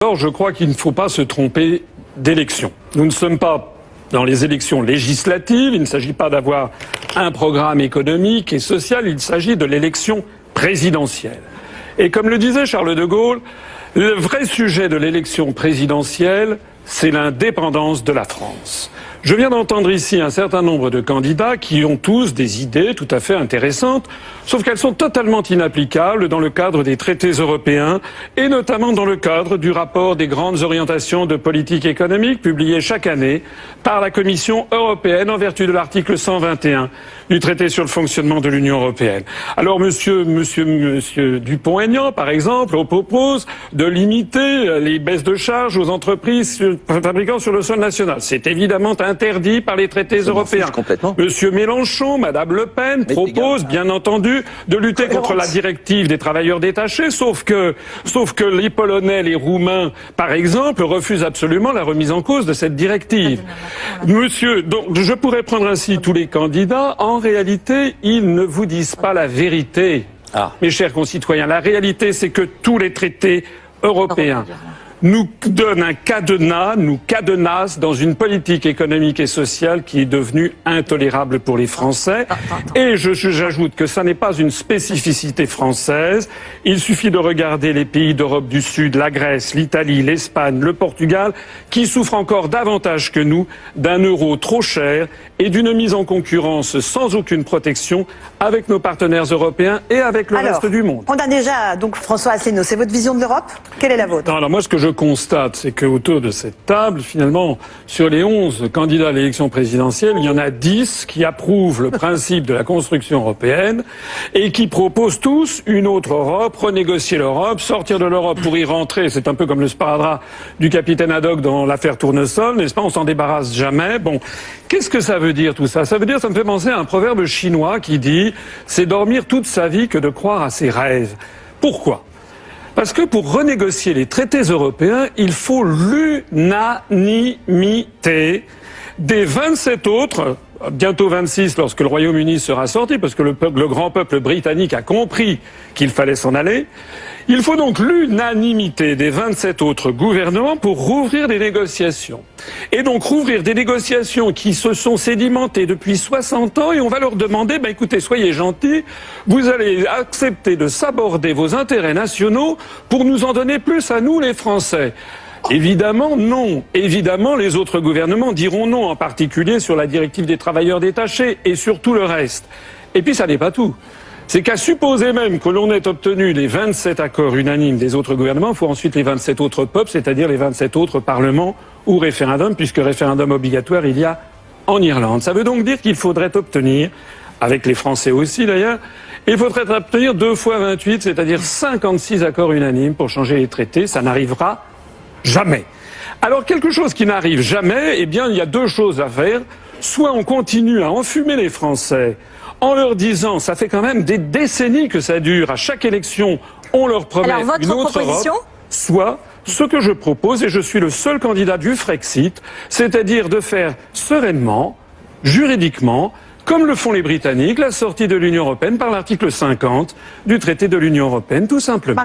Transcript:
D'abord, je crois qu'il ne faut pas se tromper d'élection. Nous ne sommes pas dans les élections législatives, il ne s'agit pas d'avoir un programme économique et social, il s'agit de l'élection présidentielle. Et comme le disait Charles de Gaulle, le vrai sujet de l'élection présidentielle, c'est l'indépendance de la France. Je viens d'entendre ici un certain nombre de candidats qui ont tous des idées tout à fait intéressantes, sauf qu'elles sont totalement inapplicables dans le cadre des traités européens et notamment dans le cadre du rapport des grandes orientations de politique économique publié chaque année par la Commission européenne en vertu de l'article 121 du traité sur le fonctionnement de l'Union européenne. Alors monsieur Dupont-Aignan, par exemple, propose de limiter les baisses de charges aux entreprises fabriquant sur le sol national. C'est évidemment interdit par les traités européens. Monsieur Mélenchon, Madame Le Pen proposent, bien entendu, de lutter contre la directive des travailleurs détachés, sauf que les Polonais, les Roumains, par exemple, refusent absolument la remise en cause de cette directive. Donc je pourrais prendre ainsi tous les candidats. En réalité, ils ne vous disent pas la vérité, mes chers concitoyens. La réalité, c'est que tous les traités européens nous donne un cadenas, nous cadenasse dans une politique économique et sociale qui est devenue intolérable pour les Français. Et j'ajoute que ça n'est pas une spécificité française. Il suffit de regarder les pays d'Europe du Sud, la Grèce, l'Italie, l'Espagne, le Portugal, qui souffrent encore davantage que nous d'un euro trop cher et d'une mise en concurrence sans aucune protection avec nos partenaires européens et avec le reste du monde. On a déjà, donc François Asselineau, c'est votre vision de l'Europe? Quelle est la vôtre? Alors moi, ce que je constate, c'est qu'autour de cette table, finalement, sur les 11 candidats à l'élection présidentielle, il y en a 10 qui approuvent le principe de la construction européenne et qui proposent tous une autre Europe, renégocier l'Europe, sortir de l'Europe pour y rentrer. C'est un peu comme le sparadrap du capitaine Haddock dans l'affaire Tournesol, n'est-ce pas? On s'en débarrasse jamais. Bon, qu'est-ce que ça veut dire tout ça? Ça veut dire, ça me fait penser à un proverbe chinois qui dit « c'est dormir toute sa vie que de croire à ses rêves ». Pourquoi? Parce que pour renégocier les traités européens, il faut l'unanimité des 27 autres, bientôt 26 lorsque le Royaume-Uni sera sorti, parce que le grand peuple britannique a compris qu'il fallait s'en aller. Il faut donc l'unanimité des 27 autres gouvernements pour rouvrir des négociations. Et donc rouvrir des négociations qui se sont sédimentées depuis 60 ans et on va leur demander, écoutez, soyez gentils, vous allez accepter de s'aborder vos intérêts nationaux pour nous en donner plus à nous les Français. Évidemment, non. Évidemment, les autres gouvernements diront non, en particulier sur la directive des travailleurs détachés et sur tout le reste. Et puis ça n'est pas tout. C'est qu'à supposer même que l'on ait obtenu les 27 accords unanimes des autres gouvernements, il faut ensuite les 27 autres peuples, c'est-à-dire les 27 autres parlements ou référendums, puisque référendum obligatoire il y a en Irlande. Ça veut donc dire qu'il faudrait obtenir, avec les Français aussi d'ailleurs, il faudrait obtenir 2 fois 28, c'est-à-dire 56 accords unanimes pour changer les traités. Ça n'arrivera jamais. Alors quelque chose qui n'arrive jamais, eh bien il y a 2 choses à faire. Soit on continue à enfumer les Français en leur disant, ça fait quand même des décennies que ça dure, à chaque élection, on leur promet une autre Europe, soit ce que je propose, et je suis le seul candidat du Frexit, c'est-à-dire de faire sereinement, juridiquement, comme le font les Britanniques, la sortie de l'Union européenne par l'article 50 du traité de l'Union européenne, tout simplement.